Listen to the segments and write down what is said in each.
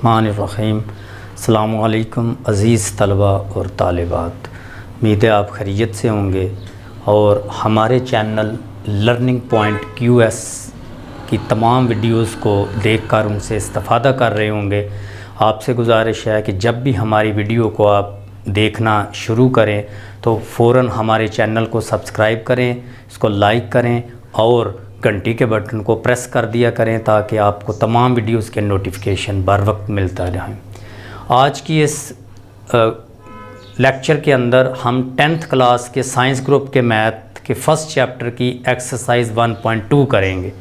बिस्मिल्लाहिर्रहमानिर्रहीम। अस्सलामु अलैकुम अज़ीज़ तलबा और तालिबात, उम्मीद है आप खैरियत से होंगे और हमारे चैनल लर्निंग पॉइंट QS की तमाम वीडियोस को देखकर उनसे इस्तिफ़ादा कर रहे होंगे। आपसे गुजारिश है कि जब भी हमारी वीडियो को आप देखना शुरू करें तो फ़ौरन हमारे चैनल को सब्सक्राइब करें, इसको लाइक करें और घंटी के बटन को प्रेस कर दिया करें ताकि आपको तमाम वीडियोस के नोटिफिकेशन बर वक्त मिलता रहें। आज की इस लेक्चर के अंदर हम 10th क्लास के साइंस ग्रुप के मैथ के फर्स्ट चैप्टर की एक्सरसाइज 1.2 करेंगे।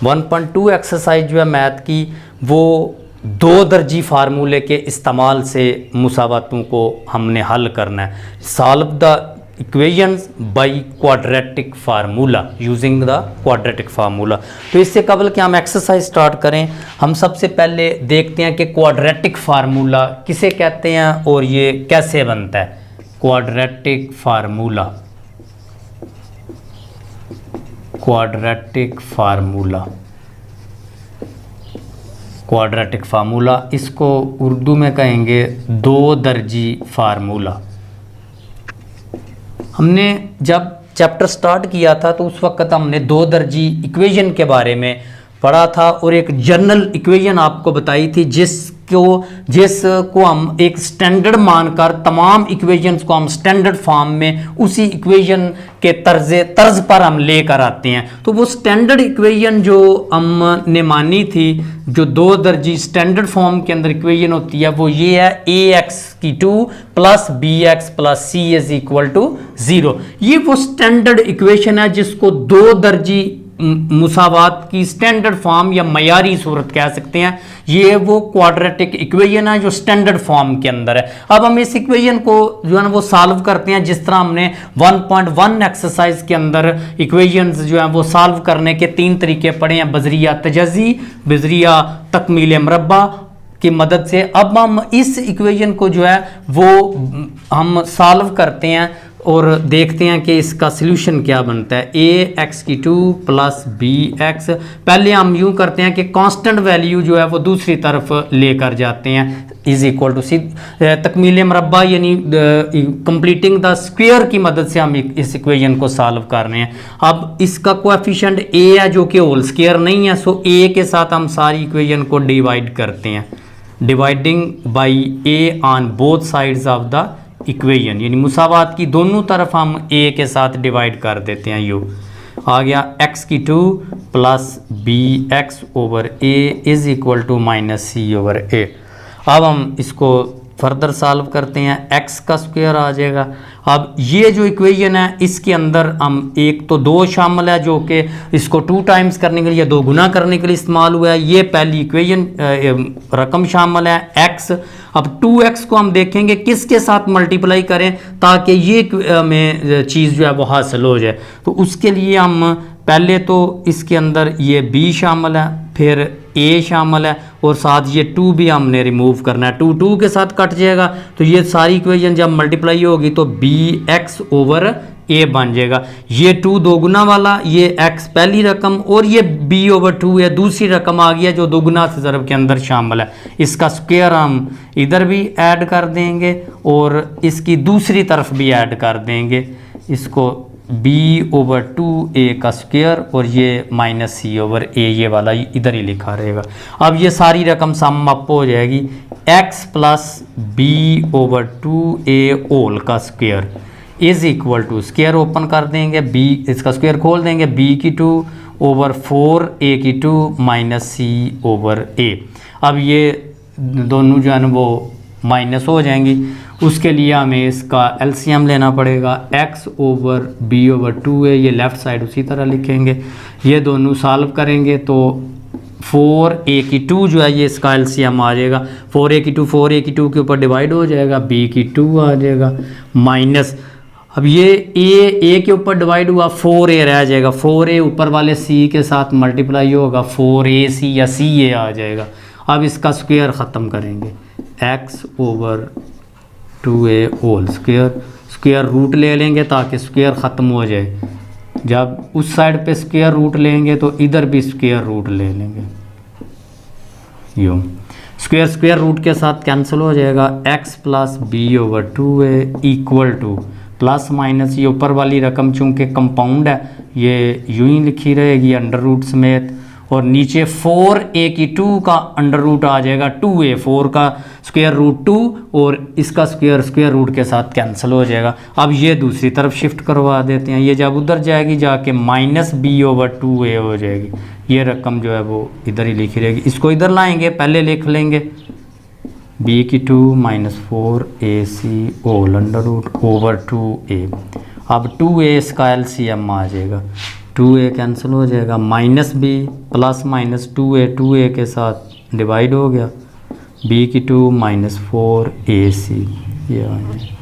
1.2 एक्सरसाइज जो है मैथ की वो दो दर्जी फार्मूले के इस्तेमाल से मुसावतों को हमने हल करना है। Solve the equations by quadratic formula using the quadratic formula. तो इससे कबल कि हम एक्सरसाइज स्टार्ट करें, हम सबसे पहले देखते हैं कि क्वाड्रेटिक फार्मूला किसे कहते हैं और ये कैसे बनता है। Quadratic formula, quadratic formula, quadratic formula इसको उर्दू में कहेंगे दो दर्जी फार्मूला। हमने जब चैप्टर स्टार्ट किया था तो उस वक्त हमने दो दर्जी इक्वेशन के बारे में पढ़ा था और एक जनरल इक्वेशन आपको बताई थी जिसको हम एक स्टैंडर्ड मानकर तमाम इक्वेशंस को हम स्टैंडर्ड फॉर्म में उसी इक्वेशन के तर्ज पर हम लेकर आते हैं। तो वो स्टैंडर्ड इक्वेशन जो हमने मानी थी, जो दो दर्जी स्टैंडर्ड फॉर्म के अंदर इक्वेशन होती है, वो ये है ax2 plus bx plus c is equal to 0। ये वो स्टैंडर्ड इक्वेशन है जिसको दो दर्जी मुसावात की स्टैंडर्ड फॉर्म या मयारी सूरत कह सकते हैं। ये वो क्वाड्रेटिक इक्वेशन है जो स्टैंडर्ड फॉर्म के अंदर है। अब हम इस इक्वेशन को जो है ना वो सॉल्व करते हैं, जिस तरह हमने 1.1 एक्सरसाइज के अंदर इक्वेशंस जो है वो सॉल्व करने के तीन तरीके पढ़े हैं, बजरिया तजज़ी, बजरिया तकमील मरबा की मदद से। अब हम इस इक्वेशन को जो है वो हम सॉल्व करते हैं और देखते हैं कि इसका सल्यूशन क्या बनता है। ax2 प्लस bx, पहले हम यूं करते हैं कि कांस्टेंट वैल्यू जो है वो दूसरी तरफ लेकर जाते हैं, इज इक्वल टू सी तकमील मरबा यानी कंप्लीटिंग द स्क्वायर की मदद से हम इस इक्वेशन को सॉल्व कर रहे हैं। अब इसका कोएफिशिएंट a है जो कि होल स्क्वायर नहीं है, सो a के साथ हम सारी इक्वेशन को डिवाइड करते हैं, dividing by a on both sides of the equation, यानी मुसावात की दोनों तरफ हम a के साथ डिवाइड कर देते हैं। यू आ गया x2 plus bx over a is equal to minus c over a। अब हम इसको फर्दर सॉल्व करते हैं, x का स्क्वायर आ जाएगा। अब ये जो इक्वेशन है इसके अंदर हम एक तो दो शामिल है जो कि इसको 2 टाइम्स करने के लिए, दो गुना करने के लिए इस्तेमाल हुआ है। ये पहली इक्वेशन रकम शामिल है x। अब 2x को हम देखेंगे किसके साथ मल्टीप्लाई करें ताकि ये में चीज़ जो है वो हासिल हो जाए। तो उसके लिए हम पहले तो इसके अंदर ये b शामिल है, फिर a शामिल है और साथ ये 2 भी हमने रिमूव करना है। 2 के साथ कट जाएगा तो ये सारी इक्वेशन जब मल्टीप्लाई होगी तो bx ओवर a बन जाएगा। ये 2 दोगुना वाला, ये x पहली रकम और ये b ओवर 2 है दूसरी रकम आ गया जो दोगुना से ज़रब के अंदर शामिल है। इसका स्क्वायर हम इधर भी ऐड कर देंगे और इसकी दूसरी तरफ भी ऐड कर देंगे, इसको b ओवर 2a का स्क्वायर और ये माइनस c ओवर a ये वाला इधर ही लिखा रहेगा। अब ये सारी रकम सम अप हो जाएगी, x plus b over 2a whole का square is equal to, square open कर देंगे, b इसका स्क्वायर खोल देंगे, b की 2 ओवर 4a की 2 माइनस c ओवर a। अब ये दोनों जो है ना वो माइनस हो जाएंगी, उसके लिए हमें इसका एलसीएम लेना पड़ेगा। x ओवर b ओवर 2 है, ये लेफ़्ट साइड उसी तरह लिखेंगे। ये दोनों सॉल्व करेंगे तो 4a की 2 जो है ये इसका एलसीएम आ जाएगा। 4a की 2 4a की 2 के ऊपर डिवाइड हो जाएगा, b की 2 आ जाएगा माइनस, अब ये a के ऊपर डिवाइड हुआ 4a रह जाएगा, 4a ऊपर वाले c के साथ मल्टीप्लाई होगा, 4ac या ca आ जाएगा। अब इसका स्क्वायर ख़त्म करेंगे, x over 2a whole square, square root ले लेंगे ताकि स्क्वायर ख़त्म हो जाए। जब उस साइड पे स्क्वायर रूट लेंगे तो इधर भी स्क्वायर रूट ले लेंगे यूँ। स्क्वायर स्क्वायर रूट के साथ कैंसिल हो जाएगा, x plus B over 2a equal to plus minus ये ऊपर वाली रकम चूँकि कंपाउंड है ये यूं ही लिखी रहेगी अंडर रूट समेत, और नीचे 4a की 2 का अंडर रूट आ जाएगा 2a, 4 का स्क्वायर रूट 2 और इसका स्क्वायर स्क्वायर रूट के साथ कैंसिल हो जाएगा। अब ये दूसरी तरफ शिफ्ट करवा देते हैं, ये जब उधर जाएगी जाके माइनस बी ओवर 2a हो जाएगी, ये रकम जो है वो इधर ही लिखी रहेगी। इसको इधर लाएंगे, पहले लिख लेंगे b की 2 minus 4ac whole under root over 2a। अब 2a इसका LCM आ जाएगा, 2a कैंसिल हो जाएगा, minus b plus minus 2a के साथ डिवाइड हो गया, b की 2 माइनस 4ac ये आ जाएगा।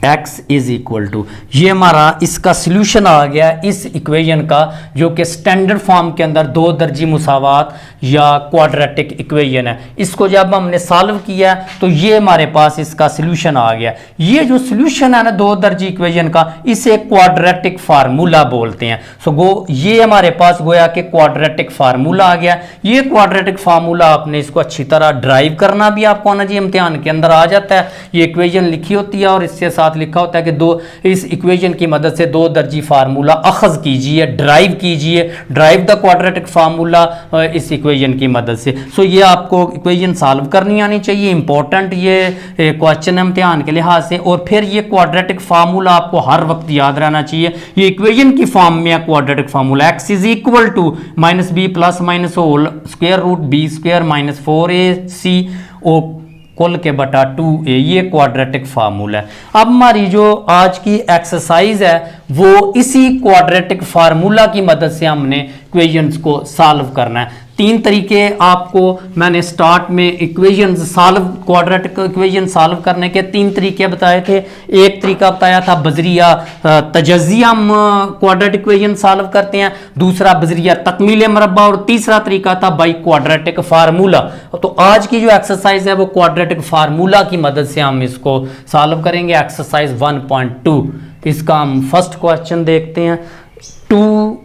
x इज इक्वल टू, ये हमारा इसका सल्यूशन आ गया इस इक्वेशन का, जो कि स्टैंडर्ड फॉर्म के अंदर दो दर्जी मुसावात या क्वाड्रेटिक इक्वेशन है। इसको जब हमने सॉल्व किया तो ये हमारे पास इसका सल्यूशन आ गया। ये जो सल्यूशन है ना दो दर्जी इक्वेशन का, इसे क्वाड्रेटिक फार्मूला बोलते हैं। सो गो ये हमारे पास गोया कि क्वाड्रेटिक फार्मूला आ गया। ये क्वाड्रेटिक फार्मूला आपने इसको अच्छी तरह ड्राइव करना भी आपको ना जी इम्तिहान के अंदर आ जाता है। ये इक्वेशन लिखी होती है और इससे साथ लिखा होता है कि दो इस इक्वेशन की मदद से दो दर्जी फार्मूला अखज कीजिए, ड्राइव कीजिए, ड्राइव द क्वाड्रेटिक फार्मूला इस इक्वेशन की मदद से। सो ये आपको इक्वेशन सॉल्व करनी आनी चाहिए, इंपॉर्टेंट ये क्वेश्चन है इम्तिहान के लिहाज से। और फिर ये क्वाड्रेटिक फार्मूला आपको हर वक्त याद रहना चाहिए, ये इक्वेशन की फॉर्म में है quadratic formula, x is equal to minus B plus minus whole square root B square minus 4ac ओ कुल के बटा 2a, ये क्वाड्रेटिक फार्मूला है। अब हमारी जो आज की एक्सरसाइज है वो इसी क्वाड्रेटिक फार्मूला की मदद से हमने इक्वेशंस को सॉल्व करना है। तीन तरीके आपको मैंने स्टार्ट में equations solve quadratic equation solve करने के तीन तरीके बताए थे। एक तरीका बताया था बजरिया तजज़िया हम क्वाड्रेटिक इक्वेशन सॉल्व करते हैं, दूसरा बजरिया तकमील मरबा और तीसरा तरीका था बाई क्वाड्रेटिक फार्मूला। तो आज की जो एक्सरसाइज है वो क्वाड्रेटिक फार्मूला की मदद से हम इसको सॉल्व करेंगे। एक्सरसाइज 1.2 इसका हम फर्स्ट क्वेश्चन देखते हैं। 2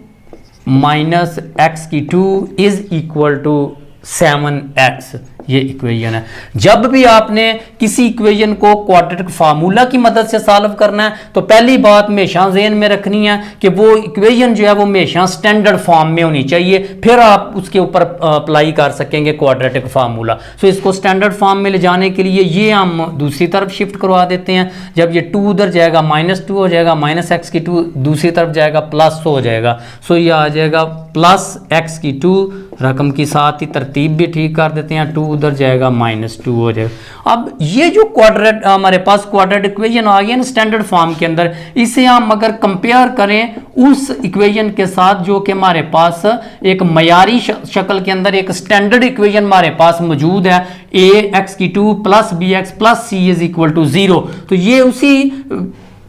माइनस एक्स की 2 इज इक्वल टू 7x, ये इक्वेशन है। जब भी आपने किसी इक्वेशन को क्वाड्रेटिक फार्मूला की मदद से सॉल्व करना है तो पहली बात हमेशा ज़हन में रखनी है कि वो इक्वेशन जो है वो हमेशा स्टैंडर्ड फॉर्म में होनी चाहिए, फिर आप उसके ऊपर अप्लाई कर सकेंगे क्वाड्रेटिक फार्मूला। सो इसको स्टैंडर्ड फॉर्म में ले जाने के लिए ये हम दूसरी तरफ शिफ्ट करवा देते हैं। जब ये 2 उधर जाएगा -2 हो जाएगा, माइनस एक्स की 2 दूसरी तरफ जाएगा प्लस हो जाएगा। सो ये आ जाएगा प्लस एक्स की 2, रकम की साथ ही तरतीब भी ठीक कर देते हैं, 2 उधर जाएगा -2 हो जाएगा। अब ये जो क्वाड्रेट हमारे पास क्वाड्रेटिक इक्वेशन आ गया ना स्टैंडर्ड फॉर्म के अंदर, इसे हम अगर कंपेयर करें उस इक्वेशन के साथ जो कि हमारे पास एक मयारी शक्ल के अंदर एक स्टैंडर्ड इक्वेशन हमारे पास मौजूद है, ax की 2 plus bx plus c is equal to 0। तो ये उसी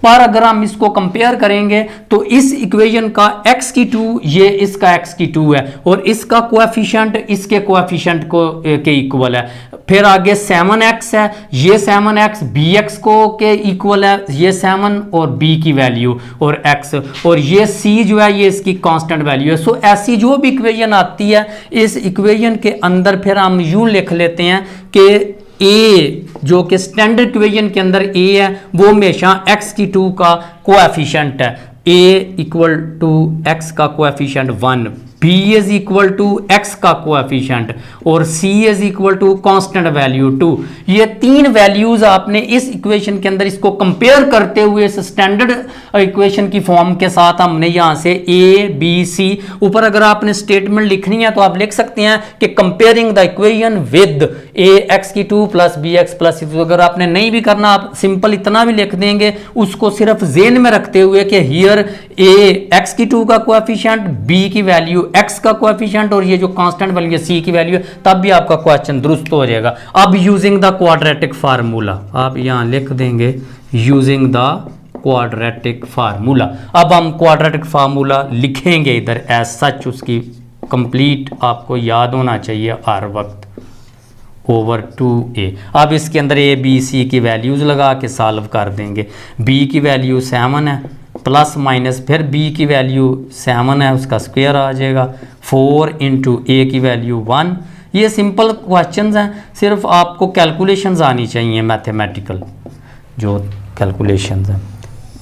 पर अगर हम इसको कंपेयर करेंगे तो इस इक्वेशन का x की 2 ये इसका x की 2 है और इसका कोएफिशिएंट इसके कोएफिशिएंट को के इक्वल है। फिर आगे 7x है, ये 7x bx को के इक्वल है, ये 7 और b की वैल्यू और x, और ये c जो है ये इसकी कांस्टेंट वैल्यू है। सो ऐसी जो भी इक्वेशन आती है इस इक्वेशन के अंदर फिर हम यूं लिख लेते हैं कि a जो कि स्टैंडर्ड इक्वेशन के अंदर a है वो हमेशा x की 2 का कोएफिशिएंट है, a इक्वल टू x का coefficient 1, b is equal to x का कोएफिशिएंट और c is equal to constant value 2। ये तीन वैल्यूज आपने इस इक्वेशन के अंदर इसको कंपेयर करते हुए इस स्टैंडर्ड इक्वेशन की फॉर्म के साथ हमने यहाँ से a b c ऊपर अगर आपने स्टेटमेंट लिखनी है तो आप लिख सकते हैं कि comparing the equation with a x की 2 प्लस bx प्लस c। अगर आपने नहीं भी करना आप सिंपल इतना भी लिख देंगे, उसको सिर्फ ज़हन में रखते हुए कि हियर a x की 2 का कोएफिशिएंट, b की वैल्यू x का कोएफिशिएंट और ये जो कांस्टेंट वैल्यू c की वैल्यू, तब भी आपका क्वेश्चन दुरुस्त हो जाएगा। अब यूजिंग द क्वाड्रेटिक फार्मूला आप यहाँ लिख देंगे यूजिंग द क्वाड्रेटिक फार्मूला। अब हम क्वाड्रेटिक फार्मूला लिखेंगे इधर एज सच, उसकी कंप्लीट आपको याद होना चाहिए हर वक्त, ओवर 2a। अब इसके अंदर a b c की वैल्यूज लगा के सॉल्व कर देंगे। b की वैल्यू 7 है प्लस माइनस फिर b की वैल्यू 7 है उसका स्क्वायर आ जाएगा, 4 इंटू ए की वैल्यू 1। ये सिंपल क्वेश्चंस हैं, सिर्फ आपको कैलकुलेशंस आनी चाहिए मैथमेटिकल जो कैलकुलेशंस हैं।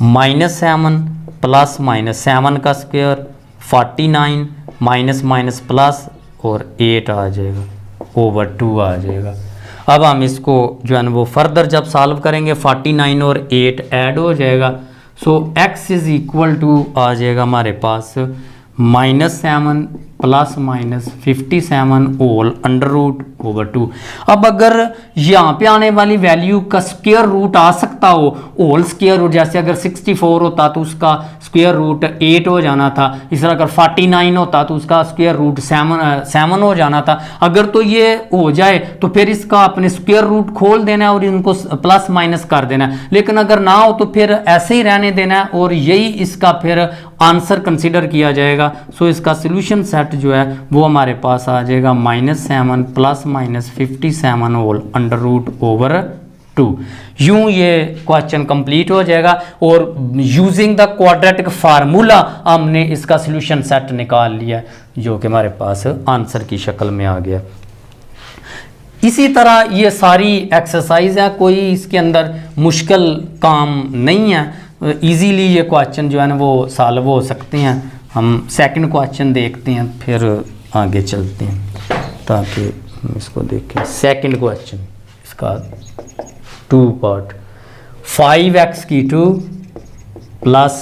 -7 प्लस माइनस 7 का स्क्वायर 49 माइनस माइनस प्लस और 8 आ जाएगा ओवर 2 आ जाएगा। अब हम इसको जो है ना वो फर्दर जब सॉल्व करेंगे 49 और 8 ऐड हो जाएगा। So x is equal to आ जाएगा हमारे पास -7 plus minus 57 whole under root over 2। अब अगर यहाँ पे आने वाली वैल्यू का स्क्वायर रूट आ सकता हो, होल स्क्वायर रूट, जैसे अगर 64 होता तो उसका स्क्वायर रूट 8 हो जाना था, इस तरह अगर 49 होता तो उसका स्क्वायर रूट 7 हो जाना था। अगर तो ये हो जाए तो फिर इसका अपने स्क्वायर रूट खोल देना है और इनको प्लस माइनस कर देना है, लेकिन अगर ना हो तो फिर ऐसे ही रहने देना है और यही इसका फिर आंसर कंसीडर किया जाएगा। सो इसका सोल्यूशन सेट जो है वो हमारे पास आ जाएगा -7 plus minus 57 whole under root over 2। यूं ये क्वेश्चन कंप्लीट हो जाएगा और यूजिंग द क्वाड्रेटिक फार्मूला हमने इसका सोल्यूशन सेट निकाल लिया जो कि हमारे पास आंसर की शक्ल में आ गया। इसी तरह ये सारी एक्सरसाइज है, कोई इसके अंदर मुश्किल काम नहीं है, इजीली ये क्वेश्चन जो है ना वो सॉल्व हो सकते हैं। हम सेकंड क्वेश्चन देखते हैं फिर आगे चलते हैं ताकि हम इसको देखें। सेकंड क्वेश्चन इसका 2 part 5x³ plus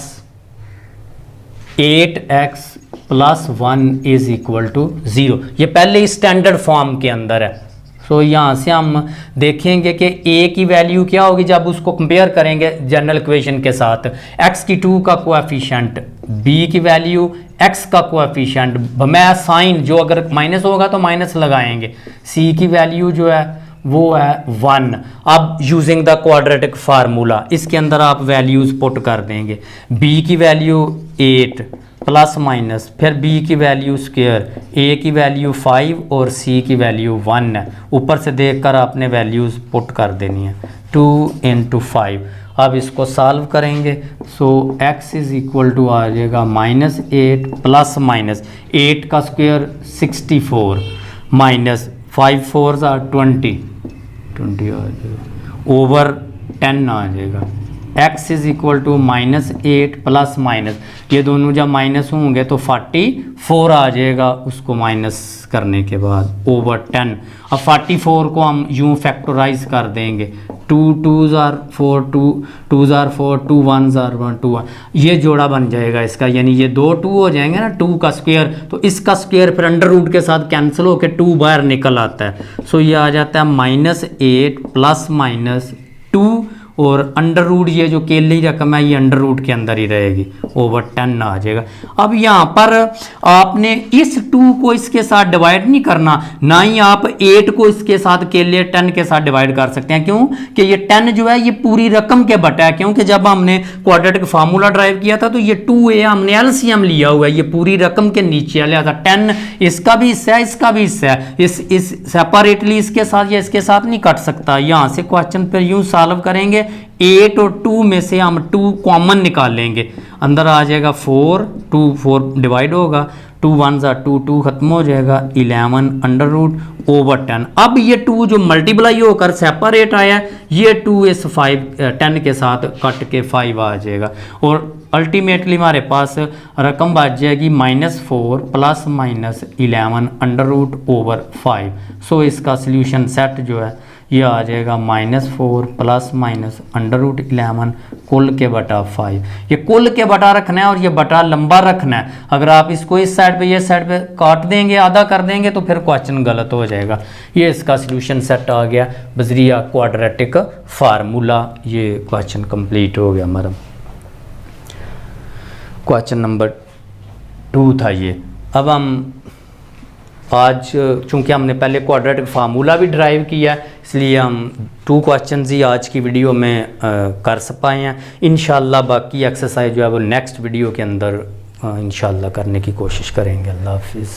8x plus 1 is equal to 0। ये पहले ही स्टैंडर्ड फॉर्म के अंदर है। सो यहाँ से हम देखेंगे कि a की वैल्यू क्या होगी जब उसको कंपेयर करेंगे जनरल इक्वेशन के साथ। x² का कोएफिशिएंट, b की वैल्यू, x का कोएफिशिएंट, मैं साइन जो अगर माइनस होगा तो माइनस लगाएंगे, c की वैल्यू जो है वो है 1। अब यूजिंग द क्वाड्रेटिक फार्मूला इसके अंदर आप वैल्यूज पुट कर देंगे। b की वैल्यू 8 प्लस माइनस फिर b की वैल्यू स्क्वायर, a की वैल्यू 5 और c की वैल्यू 1 है। ऊपर से देखकर आपने वैल्यूज पुट कर देनी है 2 इंटू 5। अब इसको सॉल्व करेंगे। सो x इज इक्वल टू आ जाएगा -8 प्लस माइनस 8 का स्क्वायर 64 माइनस 5 4 20 आ जाएगा ओवर 10 आ जाएगा। x is equal to -8 plus minus, ये दोनों जब माइनस होंगे तो 44 आ जाएगा उसको माइनस करने के बाद ओवर 10। अब 44 को हम यूं फैक्टराइज कर देंगे 2 2s are 4 2 2s are 4 2 1s are 1 2 1, ये जोड़ा बन जाएगा इसका, यानी ये 2 2 हो जाएंगे ना 2 का स्क्वायर, तो इसका स्क्वायर फिर अंडर रूट के साथ कैंसिल होकर 2 बाहर निकल आता है। सो ये आ जाता है -8 प्लस माइनस 2 और अंडर रूट ये जो केली रकम है ये अंडर रूट के अंदर ही रहेगी ओवर 10 आ जाएगा। अब यहाँ पर आपने इस 2 को इसके साथ डिवाइड नहीं करना, ना ही आप 8 को इसके साथ केले 10 के साथ डिवाइड कर सकते हैं। क्यों कि ये 10 जो है ये पूरी रकम के बटा है, क्योंकि जब हमने क्वाड्रेटिक फार्मूला ड्राइव किया था तो ये 2a हमने एलसीएम लिया हुआ है, ये पूरी रकम के नीचे आ लिया था। 10 इसका भी हिस्सा है इसका भी हिस्सा है, इस सेपरेटली इसके साथ या इसके साथ नहीं कट सकता। यहाँ से क्वेश्चन पर यूं सॉल्व करेंगे 8 और 2 में से हम 2 कॉमन निकालेंगे, अंदर आ जाएगा 4 2 4 डिवाइड होगा 2 1s are 2 2 खत्म हो जाएगा 11 अंडर रूट ओवर 10। अब ये 2 जो मल्टीप्लाई होकर सेपरेट आया ये 2 इस 10 के साथ कट के 5 आ जाएगा और अल्टीमेटली हमारे पास रकम बच जाएगी -4 plus minus 11 under root over 5। So इसका सोल्यूशन सेट जो है ये आ जाएगा -4 प्लस माइनस अंडर रूट 11 कुल के बटा 5। ये कुल के बटा रखना है और ये बटा लंबा रखना है। अगर आप इसको इस साइड पे ये साइड पे काट देंगे आधा कर देंगे तो फिर क्वेश्चन गलत हो जाएगा। ये इसका सोल्यूशन सेट आ गया बजरिया क्वाड्रेटिक फार्मूला। ये क्वेश्चन कंप्लीट हो गया हमारा। क्वेश्चन नंबर 2 था ये। अब हम आज चूँकि हमने पहले क्वाड्रेटिक फार्मूला भी ड्राइव किया इसलिए हम 2 क्वेश्चंस ही आज की वीडियो में कर पाए हैं। इंशाल्लाह बाकी एक्सरसाइज जो है वो नेक्स्ट वीडियो के अंदर इंशाल्लाह करने की कोशिश करेंगे। अल्लाह हाफिज़।